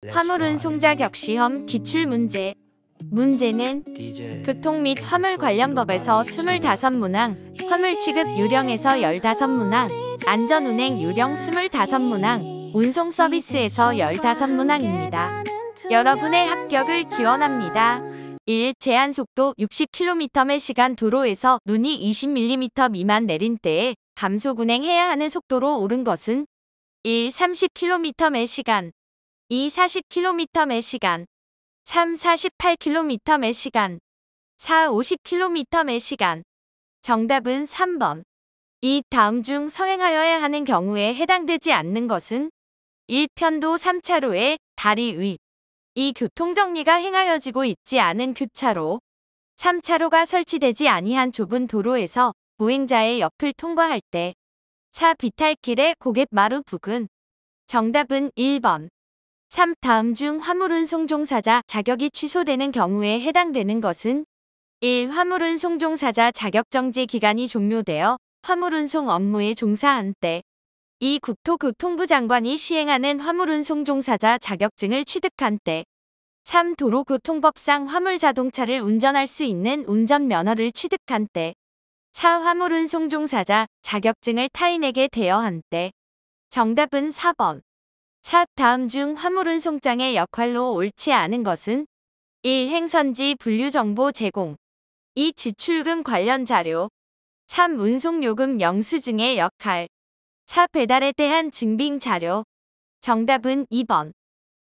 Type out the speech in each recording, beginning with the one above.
화물운송 자격 시험 기출문제. 문제는 교통 및 화물 관련 법에서 25문항, 화물 취급 요령에서 15문항, 안전운행 요령 25문항, 운송 서비스에서 15문항입니다. 여러분의 합격을 기원합니다. 1. 제한속도 60km/시간 도로에서 눈이 20mm 미만 내린 때에 감속 운행해야 하는 속도로 옳은 것은 1. 30km/시간 2. 40km/시간 3. 48km/시간 4. 50km/시간 정답은 3번. 이 다음 중 서행하여야 하는 경우에 해당되지 않는 것은 1. 편도 3차로에 다리 위 2. 교통정리가 행하여지고 있지 않은 교차로 3차로가 설치되지 아니한 좁은 도로에서 보행자의 옆을 통과할 때 4. 비탈길의 고갯마루 부근 정답은 1번. 3. 다음 중 화물운송 종사자 자격이 취소되는 경우에 해당되는 것은 1. 화물운송 종사자 자격정지 기간이 종료되어 화물운송 업무에 종사한 때 2. 국토교통부 장관이 시행하는 화물운송 종사자 자격증을 취득한 때 3. 도로교통법상 화물자동차를 운전할 수 있는 운전면허를 취득한 때 4. 화물운송 종사자 자격증을 타인에게 대여한 때 정답은 4번. 4. 다음 중 화물운송장의 역할로 옳지 않은 것은 1. 행선지 분류정보 제공 2. 지출금 관련 자료 3. 운송요금 영수증의 역할 4. 배달에 대한 증빙 자료 정답은 2번.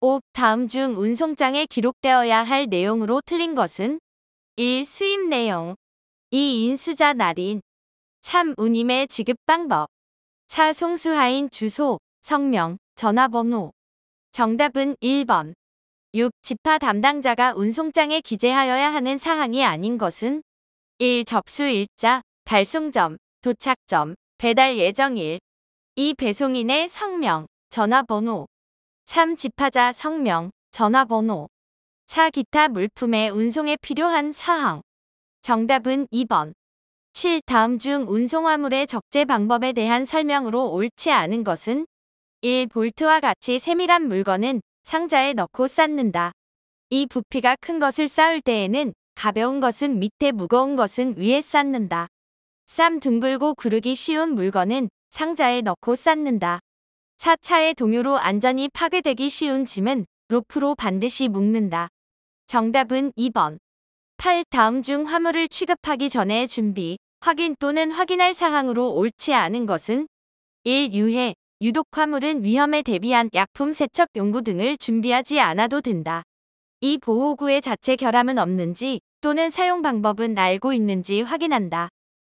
5. 다음 중 운송장에 기록되어야 할 내용으로 틀린 것은 1. 수입 내용 2. 인수자 날인 3. 운임의 지급 방법 4. 송수하인 주소, 성명, 전화번호 정답은 1번. 6. 집하 담당자가 운송장에 기재하여야 하는 사항이 아닌 것은 1. 접수일자, 발송점, 도착점, 배달 예정일 2. 배송인의 성명, 전화번호 3. 집하자 성명, 전화번호 4. 기타 물품의 운송에 필요한 사항 정답은 2번. 7. 다음 중 운송화물의 적재 방법에 대한 설명으로 옳지 않은 것은 1. 볼트와 같이 세밀한 물건은 상자에 넣고 쌓는다. 2. 부피가 큰 것을 쌓을 때에는 가벼운 것은 밑에 무거운 것은 위에 쌓는다. 3. 둥글고 구르기 쉬운 물건은 상자에 넣고 쌓는다. 4. 차의 동요로 안전이 파괴되기 쉬운 짐은 로프로 반드시 묶는다. 정답은 2번. 8. 다음 중 화물을 취급하기 전에 준비, 확인 또는 확인할 사항으로 옳지 않은 것은 1. 유해, 유독 화물은 위험에 대비한 약품 세척 용구 등을 준비하지 않아도 된다. 2. 보호구의 자체 결함은 없는지 또는 사용 방법은 알고 있는지 확인한다.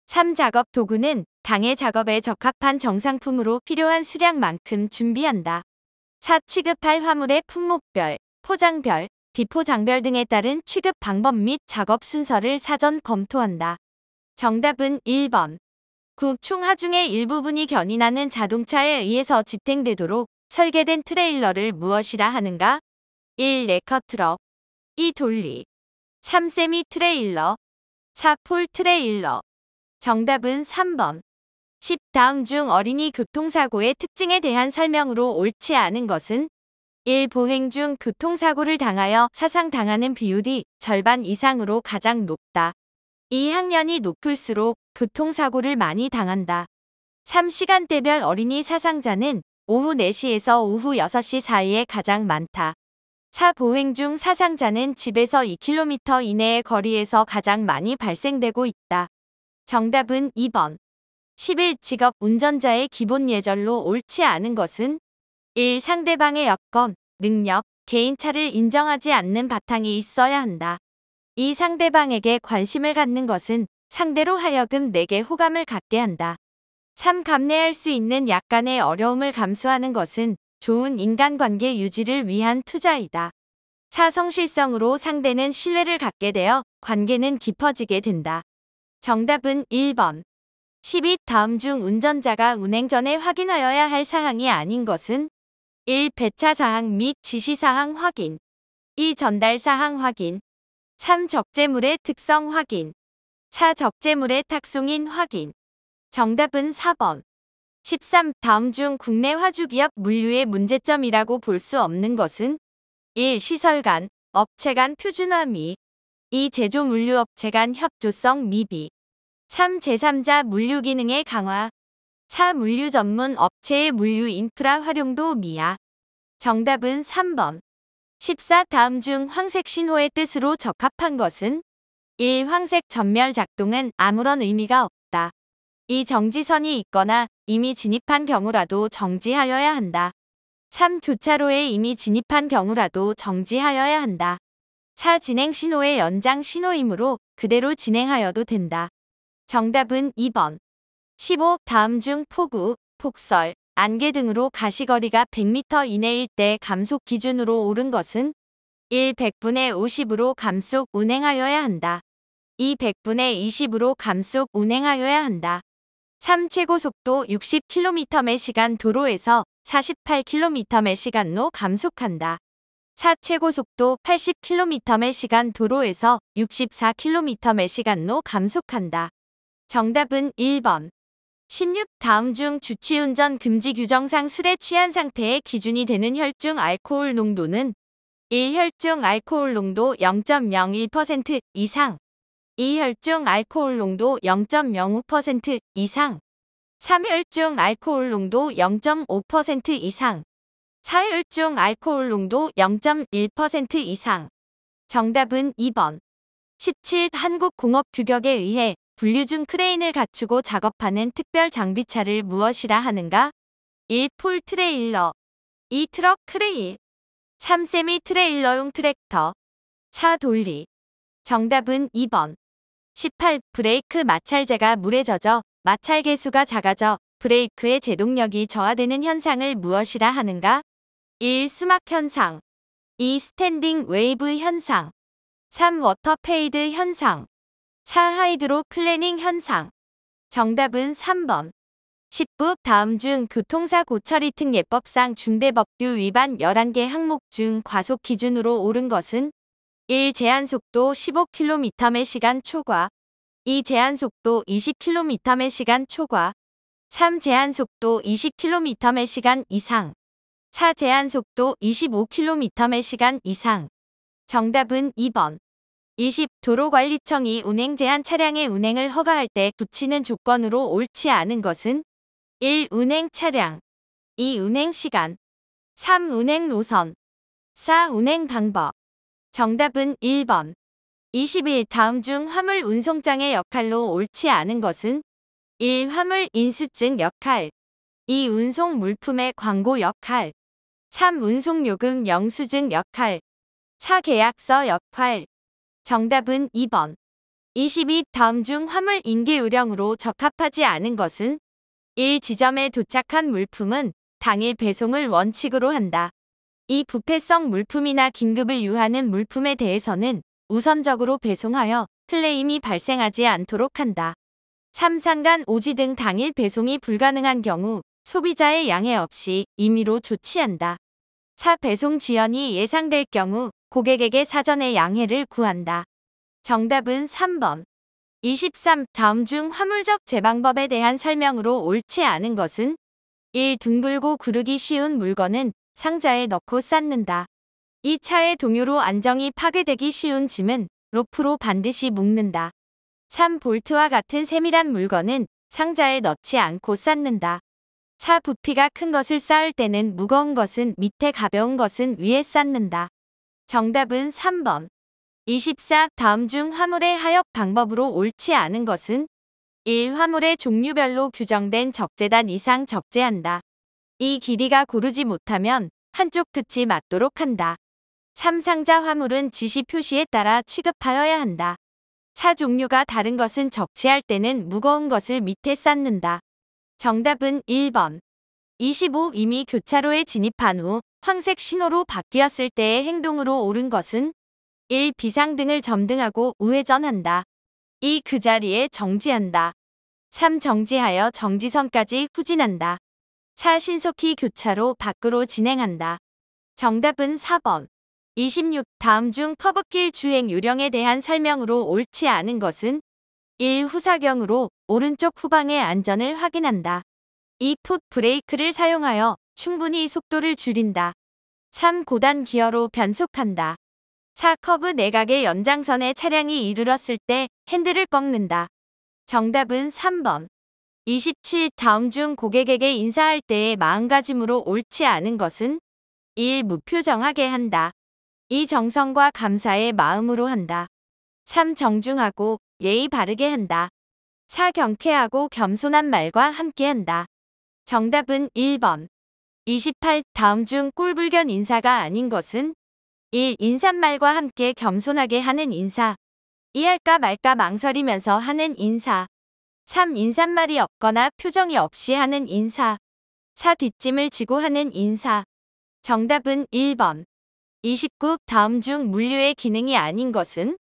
3. 작업 도구는 당해 작업에 적합한 정상품으로 필요한 수량만큼 준비한다. 4. 취급할 화물의 품목별, 포장별, 비포장별 등에 따른 취급 방법 및 작업 순서를 사전 검토한다. 정답은 1번. 9. 총 하중의 일부분이 견인하는 자동차에 의해서 지탱되도록 설계된 트레일러를 무엇이라 하는가? 1. 레커트럭 2. 돌리 3. 세미 트레일러 4. 폴 트레일러 정답은 3번. 10. 다음 중 어린이 교통사고의 특징에 대한 설명으로 옳지 않은 것은 1. 보행 중 교통사고를 당하여 사상당하는 비율이 절반 이상으로 가장 높다. 2. 학년이 높을수록 교통사고를 많이 당한다. 3. 시간대별 어린이 사상자는 오후 4시에서 오후 6시 사이에 가장 많다. 4. 보행 중 사상자는 집에서 2km 이내의 거리에서 가장 많이 발생되고 있다. 정답은 2번. 11. 직업 운전자의 기본 예절로 옳지 않은 것은 1. 상대방의 여건, 능력, 개인차를 인정하지 않는 바탕이 있어야 한다. 2. 상대방에게 관심을 갖는 것은 상대로 하여금 내게 호감을 갖게 한다. 3. 감내할 수 있는 약간의 어려움을 감수하는 것은 좋은 인간관계 유지를 위한 투자이다. 4. 성실성으로 상대는 신뢰를 갖게 되어 관계는 깊어지게 된다. 정답은 1번. 12. 다음 중 운전자가 운행 전에 확인하여야 할 사항이 아닌 것은 1. 배차 사항 및 지시 사항 확인 2. 전달 사항 확인 3. 적재물의 특성 확인 4. 적재물의 탁송인 확인 정답은 4번. 13. 다음 중 국내 화주기업 물류의 문제점이라고 볼 수 없는 것은 1. 시설 간, 업체 간 표준화 미. 2. 제조 물류업체 간 협조성 미비. 3. 제3자 물류 기능의 강화. 4. 물류 전문 업체의 물류 인프라 활용도 미야. 정답은 3번. 14. 다음 중 황색 신호의 뜻으로 적합한 것은? 1. 황색 전멸 작동은 아무런 의미가 없다. 2. 정지선이 있거나 이미 진입한 경우라도 정지하여야 한다. 3. 교차로에 이미 진입한 경우라도 정지하여야 한다. 4. 진행 신호의 연장 신호이므로 그대로 진행하여도 된다. 정답은 2번. 15. 다음 중 폭우, 폭설, 안개 등으로 가시거리가 100m 이내일 때 감속 기준으로 옳은 것은? 1. 100분의 50으로 감속 운행하여야 한다. 2. 100분의 20으로 감속 운행하여야 한다. 3. 최고속도 60km/시간 도로에서 48km/시간로 감속한다. 4. 최고속도 80km/시간 도로에서 64km/시간로 감속한다. 정답은 1번. 16. 다음 중 주취운전 금지 규정상 술에 취한 상태의 기준이 되는 혈중 알코올 농도는? 1. 혈중 알코올 농도 0.01% 이상. 2. 혈중 알코올 농도 0.05% 이상. 3. 혈중 알코올 농도 0.5% 이상. 4. 혈중 알코올 농도 0.1% 이상. 정답은 2번. 17. 한국공업 규격에 의해 분류 중 크레인을 갖추고 작업하는 특별 장비차를 무엇이라 하는가? 1. 폴 트레일러. 2. 트럭 크레인. 3. 세미 트레일러용 트랙터. 4. 돌리. 정답은 2번. 18. 브레이크 마찰제가 물에 젖어 마찰 개수가 작아져 브레이크의 제동력이 저하되는 현상을 무엇이라 하는가? 1. 수막 현상. 2. 스탠딩 웨이브 현상. 3. 워터 페이드 현상. 4. 하이드로 플래닝 현상. 정답은 3번. 19. 다음 중 교통사고 처리 특례법상 중대법규 위반 11개 항목 중 과속 기준으로 옳은 것은? 1. 제한속도 15km/시간 초과. 2. 제한속도 20km/시간 초과. 3. 제한속도 20km/시간 이상. 4. 제한속도 25km/시간 이상. 정답은 2번. 20. 도로관리청이 운행 제한 차량의 운행을 허가할 때 붙이는 조건으로 옳지 않은 것은? 1. 운행 차량. 2. 운행 시간. 3. 운행 노선. 4. 운행 방법. 정답은 1번. 21. 다음 중 화물 운송장의 역할로 옳지 않은 것은? 1. 화물 인수증 역할. 2. 운송 물품의 광고 역할. 3. 운송요금 영수증 역할. 4. 계약서 역할. 정답은 2번. 22. 다음 중 화물 인계요령으로 적합하지 않은 것은? 1. 지점에 도착한 물품은 당일 배송을 원칙으로 한다. 2. 부패성 물품이나 긴급을 요하는 물품에 대해서는 우선적으로 배송하여 클레임이 발생하지 않도록 한다. 3. 상간 오지 등 당일 배송이 불가능한 경우 소비자의 양해 없이 임의로 조치한다. 4. 배송 지연이 예상될 경우 고객에게 사전에 양해를 구한다. 정답은 3번. 23. 다음 중 화물적 제방법에 대한 설명으로 옳지 않은 것은? 1. 둥글고 구르기 쉬운 물건은 상자에 넣고 쌓는다. 2. 차의 동요로 안정이 파괴되기 쉬운 짐은 로프로 반드시 묶는다. 3. 볼트와 같은 세밀한 물건은 상자에 넣지 않고 쌓는다. 4. 부피가 큰 것을 쌓을 때는 무거운 것은 밑에 가벼운 것은 위에 쌓는다. 정답은 3번. 24. 다음 중 화물의 하역 방법으로 옳지 않은 것은? 1. 화물의 종류별로 규정된 적재단 이상 적재한다. 2. 길이가 고르지 못하면 한쪽 끝이 맞도록 한다. 3. 상자 화물은 지시 표시에 따라 취급하여야 한다. 4. 종류가 다른 것은 적치할 때는 무거운 것을 밑에 쌓는다. 정답은 1번. 25. 이미 교차로에 진입한 후 황색 신호로 바뀌었을 때의 행동으로 옳은 것은? 1. 비상등을 점등하고 우회전한다. 2. 그 자리에 정지한다. 3. 정지하여 정지선까지 후진한다. 4. 신속히 교차로 밖으로 진행한다. 정답은 4번. 26. 다음 중 커브길 주행 요령에 대한 설명으로 옳지 않은 것은? 1. 후사경으로 오른쪽 후방의 안전을 확인한다. 2. 풋 브레이크를 사용하여 충분히 속도를 줄인다. 3. 고단 기어로 변속한다. 4. 커브 내각의 연장선에 차량이 이르렀을 때 핸들을 꺾는다. 정답은 3번. 27. 다음 중 고객에게 인사할 때의 마음가짐으로 옳지 않은 것은 1. 무표정하게 한다. 2. 정성과 감사의 마음으로 한다. 3. 정중하고 예의 바르게 한다. 4. 경쾌하고 겸손한 말과 함께한다. 정답은 1번. 28. 다음 중 꼴불견 인사가 아닌 것은 1. 인사말과 함께 겸손하게 하는 인사. 2. 할까 말까 망설이면서 하는 인사. 3. 인사말이 없거나 표정이 없이 하는 인사. 4. 뒷짐을 지고 하는 인사. 정답은 1번. 29. 다음 중 물류의 기능이 아닌 것은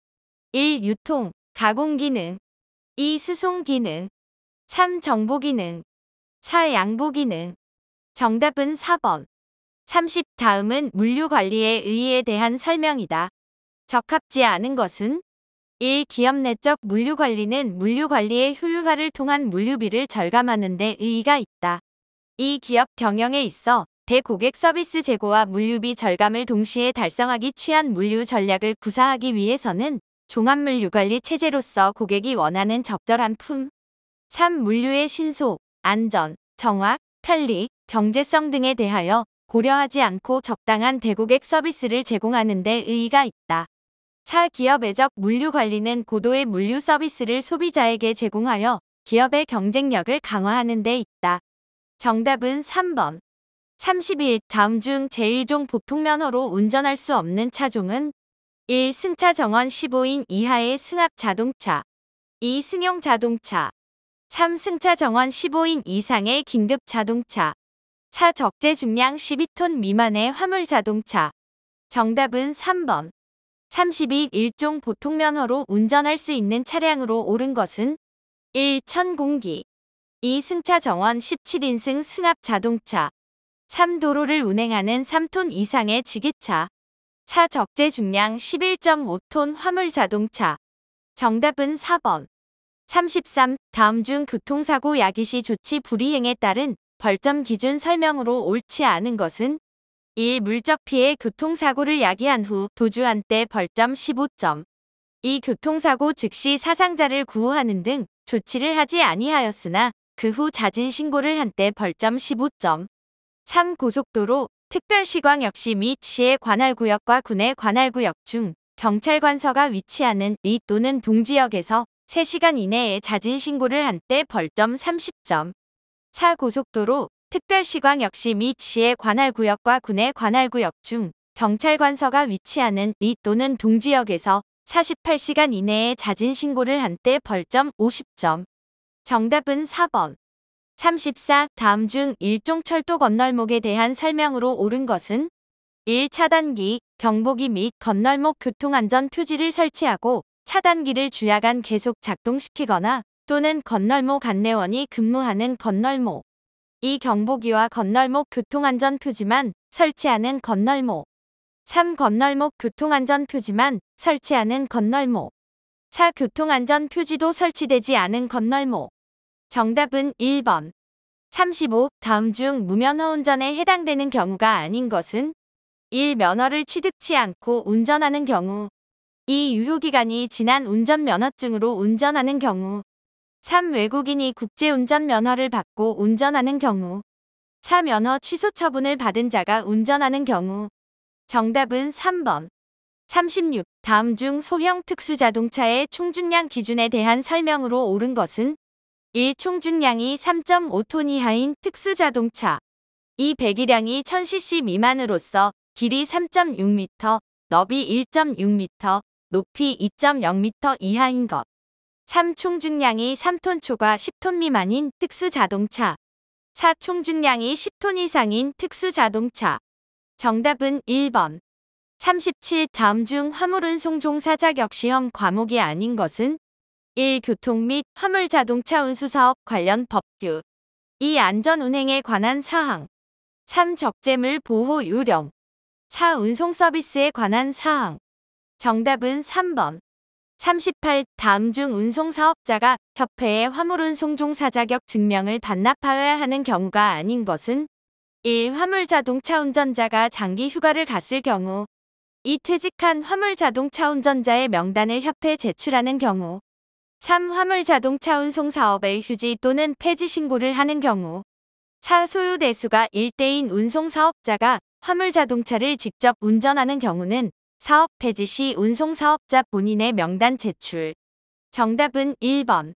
1. 유통, 가공 기능. 2. 수송 기능. 3. 정보 기능. 4. 양보 기능. 정답은 4번. 30. 다음은 물류 관리의 의의에 대한 설명이다. 적합지 않은 것은 1. 기업 내적 물류 관리는 물류 관리의 효율화를 통한 물류비를 절감하는 데 의의가 있다. 2. 기업 경영에 있어 대고객 서비스 제고와 물류비 절감을 동시에 달성하기 취한 물류 전략을 구사하기 위해서는 종합물류관리 체제로서 고객이 원하는 적절한 품. 3. 물류의 신속, 안전, 정확, 편리, 경제성 등에 대하여 고려하지 않고 적당한 대고객 서비스를 제공하는 데 의의가 있다. 4. 기업애적 물류관리는 고도의 물류 서비스를 소비자에게 제공하여 기업의 경쟁력을 강화하는 데 있다. 정답은 3번. 31. 다음 중 제1종 보통면허로 운전할 수 없는 차종은 1. 승차 정원 15인 이하의 승합 자동차. 2. 승용 자동차. 3. 승차 정원 15인 이상의 긴급 자동차. 4. 적재 중량 12톤 미만의 화물 자동차. 정답은 3번. 32. 1종 보통면허로 운전할 수 있는 차량으로 옳은 것은 1. 천공기. 2. 승차 정원 17인승 승합 자동차. 3. 도로를 운행하는 3톤 이상의 지게차. 4. 적재 중량 11.5톤 화물 자동차. 정답은 4번. 33. 다음 중 교통사고 야기시 조치 불이행에 따른 벌점 기준 설명으로 옳지 않은 것은 1. 물적 피해 교통사고를 야기한 후 도주한 때 벌점 15점. 2. 교통사고 즉시 사상자를 구호하는 등 조치를 하지 아니하였으나 그 후 자진 신고를 한 때 벌점 15점. 3. 고속도로, 특별시광역시 및 시의 관할구역과 군의 관할구역 중 경찰관서가 위치하는 리 또는 동지역에서 3시간 이내에 자진 신고를 한 때 벌점 30점. 4. 고속도로, 특별시광역시 및 시의 관할구역과 군의 관할구역 중 경찰관서가 위치하는 리 또는 동지역에서 48시간 이내에 자진 신고를 한 때 벌점 50점. 정답은 4번. 34. 다음 중 1종 철도 건널목에 대한 설명으로 옳은 것은 1. 차단기, 경보기 및 건널목 교통안전 표지를 설치하고 차단기를 주야간 계속 작동시키거나 또는 건널목 안내원이 근무하는 건널목. 2. 경보기와 건널목 교통안전 표지만 설치하는 건널목. 3. 건널목 교통안전 표지만 설치하는 건널목. 4. 교통안전 표지도 설치되지 않은 건널목. 정답은 1번. 35. 다음 중 무면허 운전에 해당되는 경우가 아닌 것은 1. 면허를 취득치 않고 운전하는 경우. 2. 유효기간이 지난 운전면허증으로 운전하는 경우. 3. 외국인이 국제운전면허를 받고 운전하는 경우. 4. 면허 취소 처분을 받은 자가 운전하는 경우. 정답은 3번. 36. 다음 중 소형 특수자동차의 총중량 기준에 대한 설명으로 옳은 것은 1. 총중량이 3.5톤 이하인 특수자동차. 2. 배기량이 1000cc 미만으로서 길이 3.6m, 너비 1.6m, 높이 2.0m 이하인 것. 3. 총중량이 3톤 초과 10톤 미만인 특수자동차. 4. 총중량이 10톤 이상인 특수자동차. 정답은 1번. 37. 다음 중 화물운송 종사자 격시험 과목이 아닌 것은 1. 교통 및 화물자동차 운수사업 관련 법규. 2. 안전운행에 관한 사항. 3. 적재물 보호 요령. 4. 운송서비스에 관한 사항. 정답은 3번. 38. 다음 중 운송사업자가 협회에 화물운송 종사 자격 증명을 반납하여야 하는 경우가 아닌 것은 1. 화물자동차 운전자가 장기 휴가를 갔을 경우 2. 퇴직한 화물자동차 운전자의 명단을 협회에 제출하는 경우 3. 화물자동차 운송사업의 휴지 또는 폐지 신고를 하는 경우 4. 소유 대수가 1대인 운송사업자가 화물자동차를 직접 운전하는 경우는 사업 폐지 시 운송사업자 본인의 명단 제출. 정답은 1번.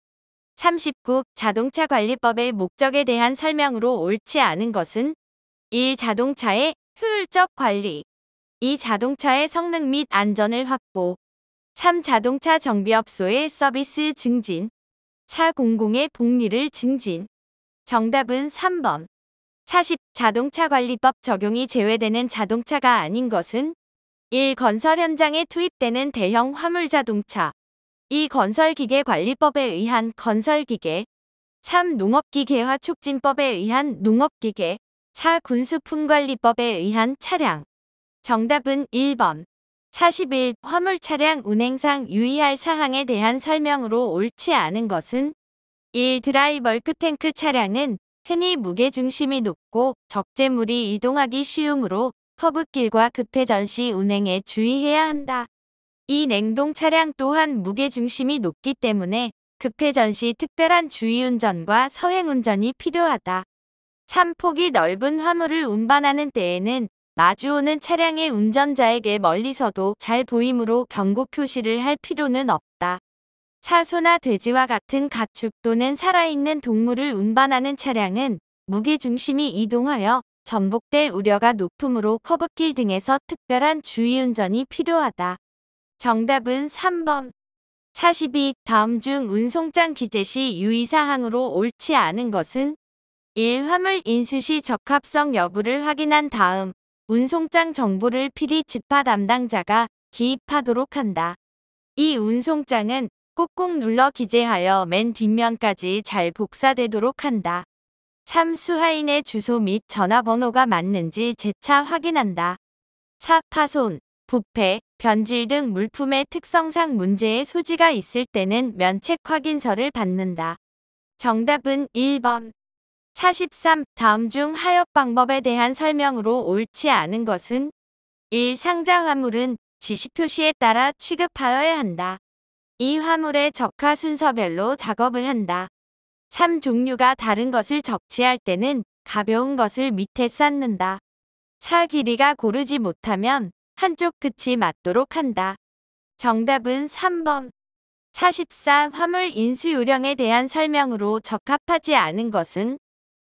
39. 자동차관리법의 목적에 대한 설명으로 옳지 않은 것은 1. 자동차의 효율적 관리 2. 자동차의 성능 및 안전을 확보 3. 자동차 정비업소의 서비스 증진 4. 공공의 복리를 증진. 정답은 3번. 40. 자동차관리법 적용이 제외되는 자동차가 아닌 것은 1. 건설 현장에 투입되는 대형 화물자동차 2. 건설기계관리법에 의한 건설기계 3. 농업기계화 촉진법에 의한 농업기계 4. 군수품관리법에 의한 차량. 정답은 1번. 41. 화물차량 운행상 유의할 사항에 대한 설명으로 옳지 않은 것은 1. 드라이벌크 탱크 차량은 흔히 무게중심이 높고 적재물이 이동하기 쉬우므로 커브길과 급회전 시 운행에 주의해야 한다. 2. 냉동 차량 또한 무게중심이 높기 때문에 급회전 시 특별한 주의운전과 서행운전이 필요하다. 3. 폭이 넓은 화물을 운반하는 때에는 마주오는 차량의 운전자에게 멀리서도 잘 보이므로 경고 표시를 할 필요는 없다. 4. 소나 돼지와 같은 가축 또는 살아있는 동물을 운반하는 차량은 무게중심이 이동하여 전복될 우려가 높으므로 커브길 등에서 특별한 주의운전이 필요하다. 정답은 3번. 42. 다음 중 운송장 기재 시 유의사항으로 옳지 않은 것은 1. 화물 인수 시 적합성 여부를 확인한 다음 운송장 정보를 필히 집하 담당자가 기입하도록 한다. 2. 운송장은 꾹꾹 눌러 기재하여 맨 뒷면까지 잘 복사되도록 한다. 3. 수하인의 주소 및 전화번호가 맞는지 재차 확인한다. 4. 파손, 부패, 변질 등 물품의 특성상 문제의 소지가 있을 때는 면책 확인서를 받는다. 정답은 1번. 43. 다음 중 하역 방법에 대한 설명으로 옳지 않은 것은 1. 상자 화물은 지시 표시에 따라 취급하여야 한다. 2. 화물의 적하 순서별로 작업을 한다. 3. 종류가 다른 것을 적치할 때는 가벼운 것을 밑에 쌓는다. 4. 길이가 고르지 못하면 한쪽 끝이 맞도록 한다. 정답은 3번. 44. 화물 인수 요령에 대한 설명으로 적합하지 않은 것은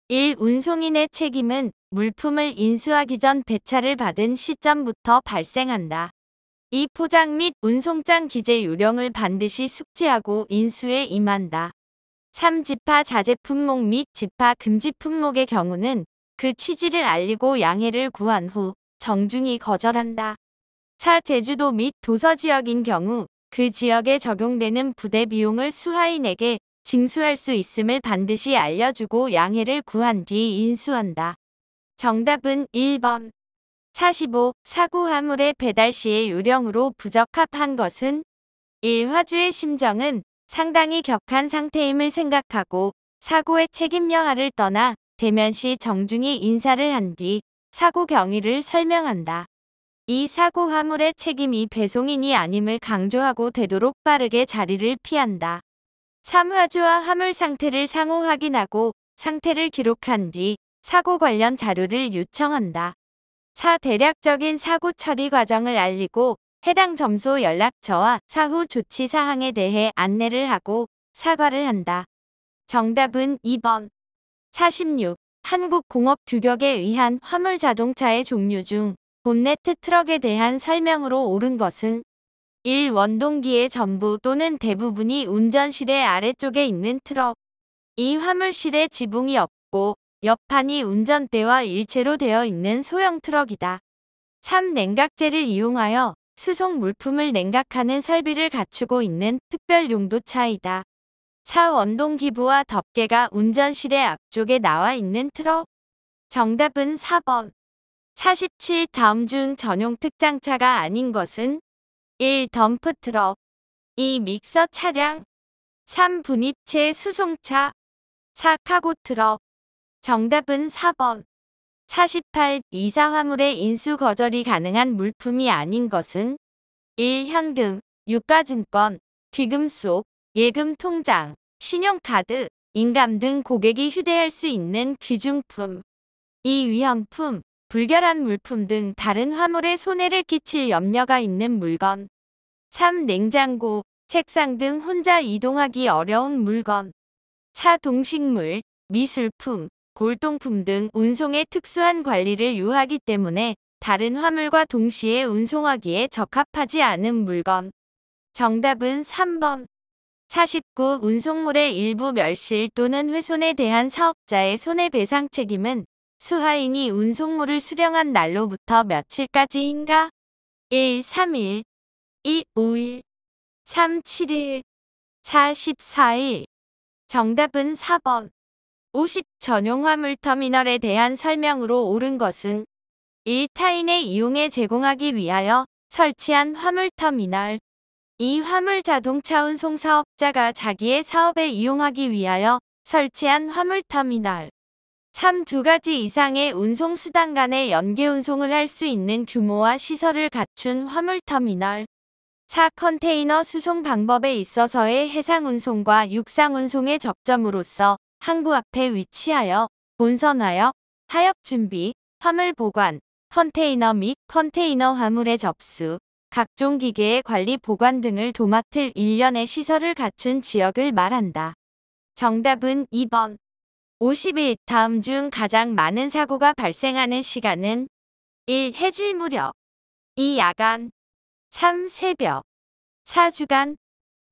1. 운송인의 책임은 물품을 인수하기 전 배차를 받은 시점부터 발생한다. 2. 포장 및 운송장 기재 요령을 반드시 숙지하고 인수에 임한다. 3. 집하 자제 품목 및 집하 금지 품목의 경우는 그 취지를 알리고 양해를 구한 후 정중히 거절한다. 4. 제주도 및 도서지역인 경우 그 지역에 적용되는 부대 비용을 수하인에게 징수할 수 있음을 반드시 알려주고 양해를 구한 뒤 인수한다. 정답은 1번. 45. 사고 화물의 배달 시의 요령으로 부적합한 것은 1. 화주의 심정은 상당히 격한 상태임을 생각하고 사고의 책임 여하를 떠나 대면 시 정중히 인사를 한 뒤 사고 경위를 설명한다. 2. 사고 화물의 책임이 배송인이 아님을 강조하고 되도록 빠르게 자리를 피한다. 3. 화주와 화물 상태를 상호 확인하고 상태를 기록한 뒤 사고 관련 자료를 요청한다. 4. 대략적인 사고 처리 과정을 알리고 해당 점소 연락처와 사후 조치 사항에 대해 안내를 하고 사과를 한다. 정답은 2번. 46. 한국공업규격에 의한 화물 자동차의 종류 중 본네트 트럭에 대한 설명으로 옳은 것은 1. 원동기의 전부 또는 대부분이 운전실의 아래쪽에 있는 트럭 2. 화물실에 지붕이 없고 옆판이 운전대와 일체로 되어 있는 소형 트럭이다. 3. 냉각재를 이용하여 수송 물품을 냉각하는 설비를 갖추고 있는 특별 용도차이다. 4. 원동 기부와 덮개가 운전실의 앞쪽에 나와 있는 트럭. 정답은 4번. 47. 다음 중 전용 특장차가 아닌 것은 1. 덤프트럭 2. 믹서 차량 3. 분입체 수송차 4. 카고트럭. 정답은 4번. 48. 이사 화물의 인수 거절이 가능한 물품이 아닌 것은 1. 현금, 유가증권, 귀금속, 예금 통장, 신용카드, 인감 등 고객이 휴대할 수 있는 귀중품. 2. 위험품, 불결한 물품 등 다른 화물에 손해를 끼칠 염려가 있는 물건. 3. 냉장고, 책상 등 혼자 이동하기 어려운 물건. 4. 동식물, 미술품, 골동품 등 운송의 특수한 관리를 요하기 때문에 다른 화물과 동시에 운송하기에 적합하지 않은 물건. 정답은 3번. 49. 운송물의 일부 멸실 또는 훼손에 대한 사업자의 손해배상 책임은 수하인이 운송물을 수령한 날로부터 며칠까지인가? 1. 3일, 2. 5일, 3. 7일, 4. 14일. 정답은 4번. 50. 전용 화물 터미널에 대한 설명으로 옳은 것은 1. 타인의 이용에 제공하기 위하여 설치한 화물 터미널. 2. 화물 자동차 운송 사업자가 자기의 사업에 이용하기 위하여 설치한 화물 터미널. 3. 두 가지 이상의 운송 수단 간의 연계 운송을 할 수 있는 규모와 시설을 갖춘 화물 터미널. 4. 컨테이너 수송 방법에 있어서의 해상 운송과 육상 운송의 접점으로서 항구 앞에 위치하여 본선하여 하역 준비, 화물 보관, 컨테이너 및 컨테이너 화물의 접수, 각종 기계의 관리 보관 등을 도맡을 일련의 시설을 갖춘 지역을 말한다. 정답은 2번. 51. 다음 중 가장 많은 사고가 발생하는 시간은 1. 해질 무렵, 2. 야간, 3. 새벽, 4. 주간.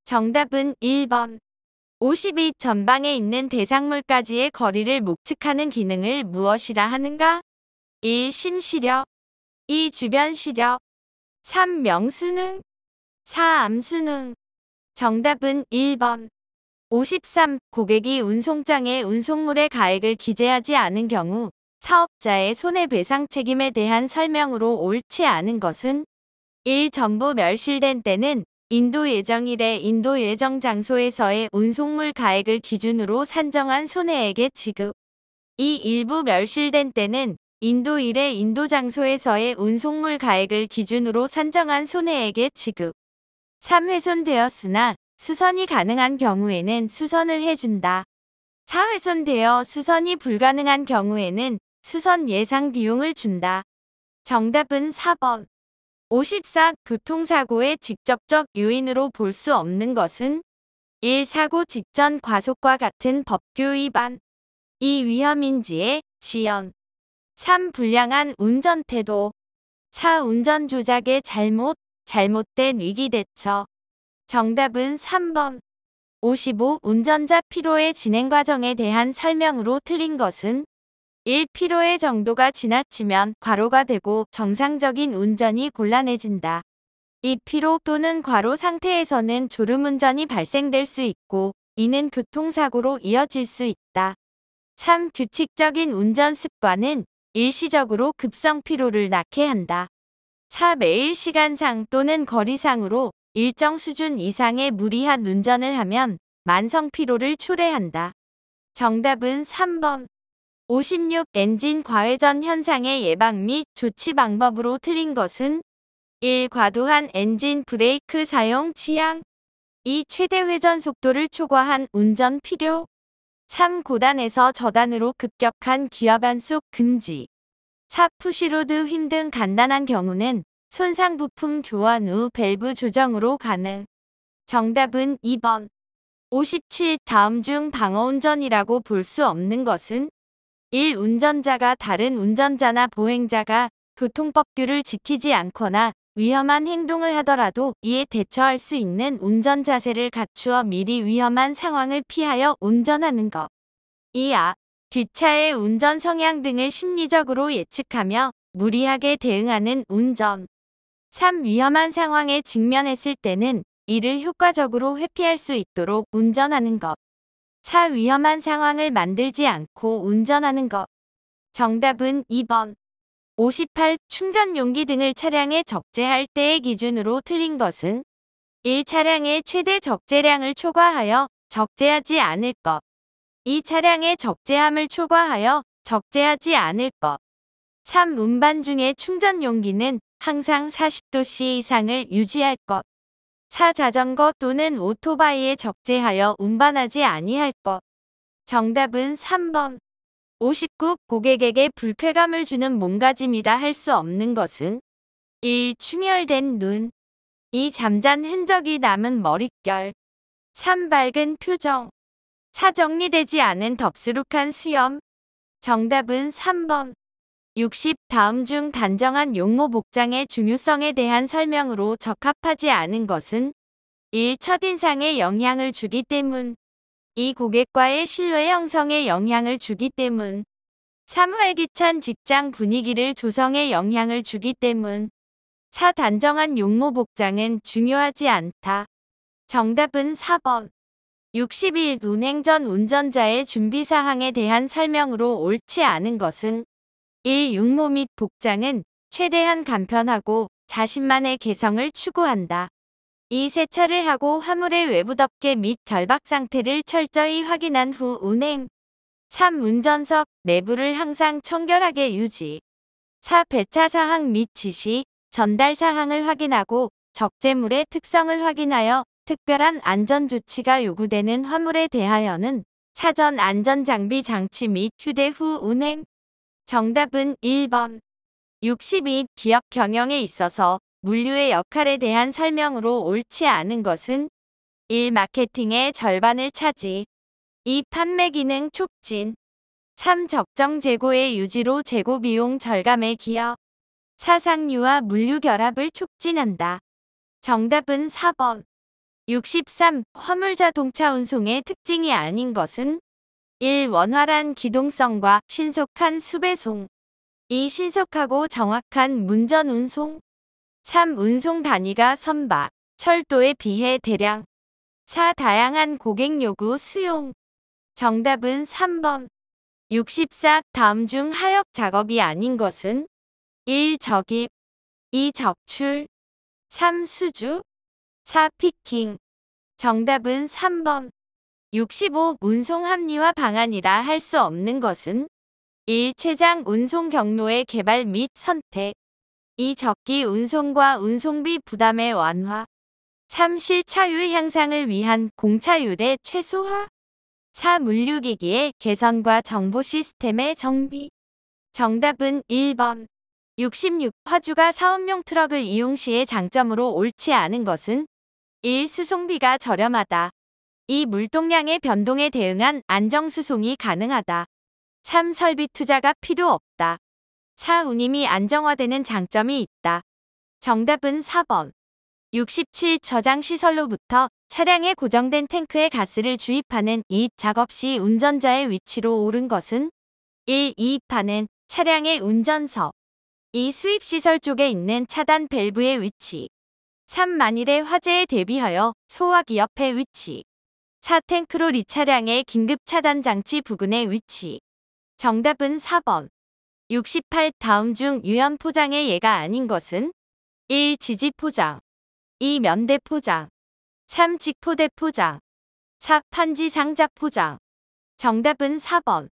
정답은 1번. 52. 전방에 있는 대상물까지의 거리를 목측하는 기능을 무엇이라 하는가? 1. 심시력, 2. 주변 시력, 3. 명수능, 4. 암수능. 정답은 1번. 53. 고객이 운송장에 운송물의 가액을 기재하지 않은 경우 사업자의 손해배상 책임에 대한 설명으로 옳지 않은 것은 1. 전부 멸실된 때는 인도 예정일에 인도 예정 장소에서의 운송물 가액을 기준으로 산정한 손해액의 지급. 2. 일부 멸실된 때는 인도일에 인도 장소에서의 운송물 가액을 기준으로 산정한 손해액의 지급. 3. 훼손되었으나 수선이 가능한 경우에는 수선을 해준다. 4. 훼손되어 수선이 불가능한 경우에는 수선 예상 비용을 준다. 정답은 4번. 54. 교통사고의 직접적 요인으로 볼 수 없는 것은 1. 사고 직전 과속과 같은 법규 위반, 2. 위험인지의 지연, 3. 불량한 운전태도, 4. 운전 조작의 잘못, 잘못된 위기 대처. 정답은 3번. 55. 운전자 피로의 진행 과정에 대한 설명으로 틀린 것은 1. 피로의 정도가 지나치면 과로가 되고 정상적인 운전이 곤란해진다. 2. 피로 또는 과로 상태에서는 졸음운전이 발생될 수 있고 이는 교통사고로 이어질 수 있다. 3. 규칙적인 운전 습관은 일시적으로 급성 피로를 낳게 한다. 4. 매일 시간상 또는 거리상으로 일정 수준 이상의 무리한 운전을 하면 만성 피로를 초래한다. 정답은 3번. 56. 엔진 과회전 현상의 예방 및 조치 방법으로 틀린 것은 1. 과도한 엔진 브레이크 사용 취향, 2. 최대 회전 속도를 초과한 운전 필요, 3. 고단에서 저단으로 급격한 기어 변속 금지, 4. 푸시로드 휨 등 간단한 경우는 손상 부품 교환 후 밸브 조정으로 가능. 정답은 2번. 57. 다음 중 방어운전이라고 볼 수 없는 것은 1. 운전자가 다른 운전자나 보행자가 교통법규를 지키지 않거나 위험한 행동을 하더라도 이에 대처할 수 있는 운전 자세를 갖추어 미리 위험한 상황을 피하여 운전하는 것. 2. 뒷차의 운전 성향 등을 심리적으로 예측하며 무리하게 대응하는 운전. 3. 위험한 상황에 직면했을 때는 이를 효과적으로 회피할 수 있도록 운전하는 것. 4. 위험한 상황을 만들지 않고 운전하는 것. 정답은 2번. 58. 충전 용기 등을 차량에 적재할 때의 기준으로 틀린 것은 1. 차량의 최대 적재량을 초과하여 적재하지 않을 것. 2. 차량의 적재함을 초과하여 적재하지 않을 것. 3. 운반 중에 충전 용기는 항상 40도씨 이상을 유지할 것. 4. 자전거 또는 오토바이에 적재하여 운반하지 아니할 것. 정답은 3번. 59. 고객에게 불쾌감을 주는 몸가짐이라 할 수 없는 것은 1. 충혈된 눈. 2. 잠잔 흔적이 남은 머릿결. 3. 밝은 표정. 4. 정리되지 않은 덥수룩한 수염. 정답은 3번. 60. 다음 중 단정한 용모 복장의 중요성에 대한 설명으로 적합하지 않은 것은 1. 첫인상에 영향을 주기 때문. 2. 고객과의 신뢰 형성에 영향을 주기 때문. 3. 활기찬 직장 분위기를 조성에 영향을 주기 때문. 4. 단정한 용모 복장은 중요하지 않다. 정답은 4번. 61. 운행 전 운전자의 준비사항에 대한 설명으로 옳지 않은 것은 1. 용모 및 복장은 최대한 간편하고 자신만의 개성을 추구한다. 2. 세차를 하고 화물의 외부 덮개 및 결박 상태를 철저히 확인한 후 운행. 3. 운전석 내부를 항상 청결하게 유지. 4. 배차 사항 및 지시, 전달 사항을 확인하고 적재물의 특성을 확인하여 특별한 안전조치가 요구되는 화물에 대하여는 사전 안전장비 장치 및 휴대 후 운행. 정답은 1번. 62. 기업 경영에 있어서 물류의 역할에 대한 설명으로 옳지 않은 것은 1. 마케팅의 절반을 차지. 2. 판매 기능 촉진. 3. 적정 재고의 유지로 재고 비용 절감에 기여. 4. 상류와 물류 결합을 촉진한다. 정답은 4번. 63. 화물 자동차 운송의 특징이 아닌 것은 1. 원활한 기동성과 신속한 수배송. 2. 신속하고 정확한 문전 운송. 3. 운송 단위가 선박, 철도에 비해 대량. 4. 다양한 고객 요구 수용. 정답은 3번. 64. 다음 중 하역 작업이 아닌 것은 1. 적입. 2. 적출. 3. 수주. 4. 피킹. 정답은 3번. 65. 운송 합리화 방안이라 할 수 없는 것은 1. 최장 운송 경로의 개발 및 선택. 2. 적기 운송과 운송비 부담의 완화. 3. 실차율 향상을 위한 공차율의 최소화. 4. 물류기기의 개선과 정보 시스템의 정비. 정답은 1번. 66. 화주가 사업용 트럭을 이용 시의 장점으로 옳지 않은 것은 1. 수송비가 저렴하다. 2. 물동량의 변동에 대응한 안정수송이 가능하다. 3. 설비 투자가 필요 없다. 4. 운임이 안정화되는 장점이 있다. 정답은 4번. 67. 저장시설로부터 차량에 고정된 탱크에 가스를 주입하는 이입 작업 시 운전자의 위치로 옳은 것은 1. 이입하는 차량의 운전석. 2. 수입시설 쪽에 있는 차단 밸브의 위치. 3. 만일의 화재에 대비하여 소화기 옆의 위치. 4. 탱크롤 차량의 긴급 차단 장치 부근의 위치. 정답은 4번. 68. 다음 중 유연 포장의 예가 아닌 것은 1. 지지 포장. 2. 면대 포장. 3. 직포대 포장. 4. 판지 상자 포장. 정답은 4번.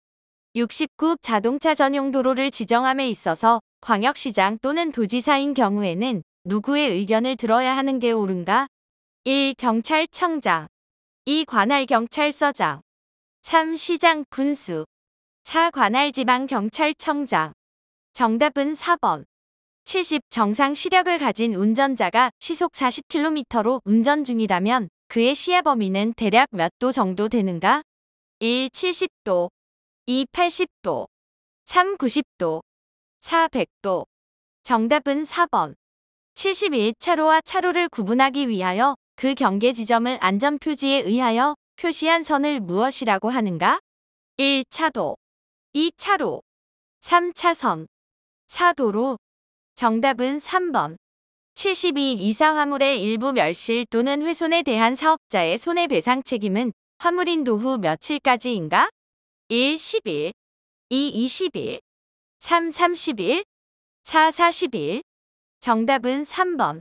69. 자동차 전용 도로를 지정함에 있어서 광역시장 또는 도지사인 경우에는 누구의 의견을 들어야 하는 게 옳은가? 1. 경찰청장. 2. 관할경찰서장. 3. 시장 군수. 4. 관할지방경찰청장. 정답은 4번. 70. 정상 시력을 가진 운전자가 시속 40km로 운전 중이라면 그의 시야 범위는 대략 몇 도 정도 되는가? 1. 70도. 2. 80도. 3. 90도. 4. 100도. 정답은 4번. 71. 차로와 차로를 구분하기 위하여 그 경계 지점을 안전표지에 의하여 표시한 선을 무엇이라고 하는가? 1. 차도. 2. 차로. 3. 차선. 4. 도로. 정답은 3번. 72. 이사 화물의 일부 멸실 또는 훼손에 대한 사업자의 손해배상 책임은 화물인 도후 며칠까지인가? 1. 10일. 2. 20일. 3. 30일. 4. 40일. 정답은 3번.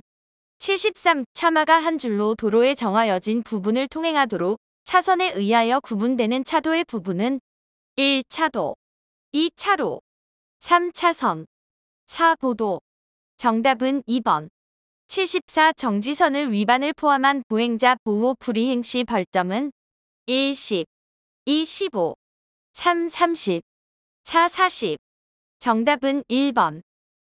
73. 차마가 한 줄로 도로에 정하여진 부분을 통행하도록 차선에 의하여 구분되는 차도의 부분은 1. 차도. 2. 차로. 3. 차선. 4. 보도. 정답은 2번. 74. 정지선을 위반을 포함한 보행자 보호 불이행 시 벌점은 1. 10, 2. 15, 3. 30, 4. 40. 정답은 1번.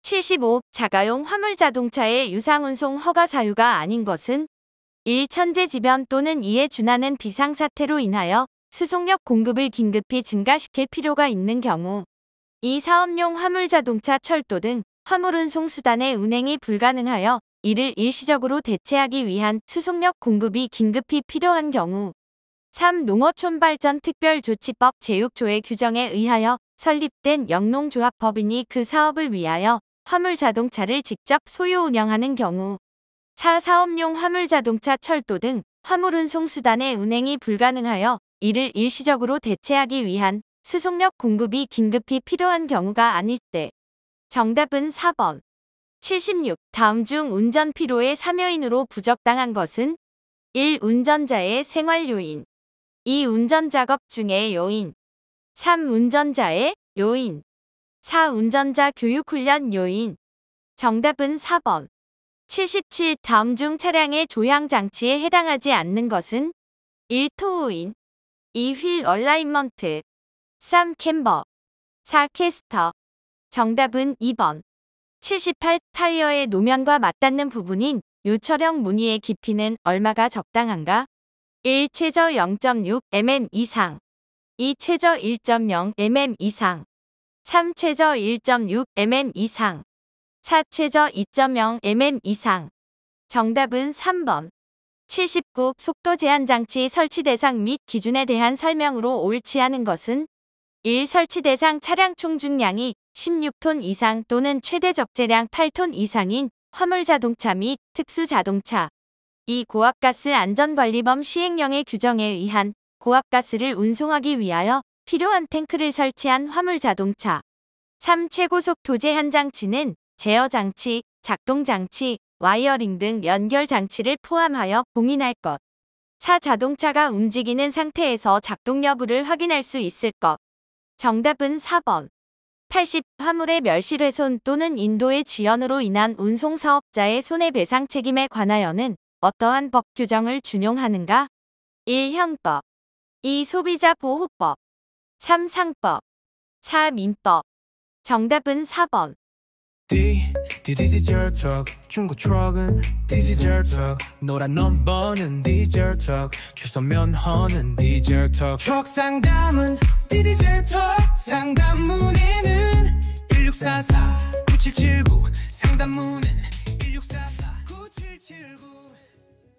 75. 자가용 화물자동차의 유상운송 허가 사유가 아닌 것은 1. 천재지변 또는 이에 준하는 비상사태로 인하여 수송력 공급을 긴급히 증가시킬 필요가 있는 경우 2. 사업용 화물자동차 철도 등 화물운송 수단의 운행이 불가능하여 이를 일시적으로 대체하기 위한 수송력 공급이 긴급히 필요한 경우 3. 농어촌발전특별조치법 제6조의 규정에 의하여 설립된 영농조합법인이 그 사업을 위하여 화물자동차를 직접 소유 운영하는 경우 4. 사업용 화물자동차 철도 등 화물운송 수단의 운행이 불가능하여 이를 일시적으로 대체하기 위한 수송력 공급이 긴급히 필요한 경우가 아닐 때. 정답은 4번. 76. 다음 중 운전 피로의 사묘인으로 부적당한 것은 1. 운전자의 생활 요인, 2. 운전작업 중의 요인, 3. 운전자의 요인, 4. 운전자 교육훈련 요인. 정답은 4번. 77. 다음 중 차량의 조향장치에 해당하지 않는 것은 1. 토우인, 2. 휠 얼라인먼트, 3. 캠버, 4. 캐스터. 정답은 2번. 78. 타이어의 노면과 맞닿는 부분인 요철형 무늬의 깊이는 얼마가 적당한가? 1. 최저 0.6mm 이상, 2. 최저 1.0mm 이상, 3. 최저 1.6mm 이상, 4. 최저 2.0mm 이상. 정답은 3번. 79. 속도 제한 장치 설치 대상 및 기준에 대한 설명으로 옳지 않은 것은 1. 설치 대상 차량 총중량이 16톤 이상 또는 최대 적재량 8톤 이상인 화물자동차 및 특수자동차. 2. 고압가스 안전관리법 시행령의 규정에 의한 고압가스를 운송하기 위하여 필요한 탱크를 설치한 화물자동차. 3. 최고속도 제한 장치는 제어장치, 작동장치, 와이어링 등 연결장치를 포함하여 봉인할 것. 4. 자동차가 움직이는 상태에서 작동 여부를 확인할 수 있을 것. 정답은 4번. 80. 화물의 멸실훼손 또는 인도의 지연으로 인한 운송사업자의 손해배상 책임에 관하여는 어떠한 법 규정을 준용하는가? 1. 형법, 2. 소비자보호법, 3. 상법, 4. 민법. 정답은 4번. 디젤 트럭 중고 트럭은 디젤 트럭 노란 넘버는 디젤 트럭 주소 면허는 디젤 트럭 상담은 디젤 트럭 상담 문의는 1644 9779 상담 문의는 1644 9779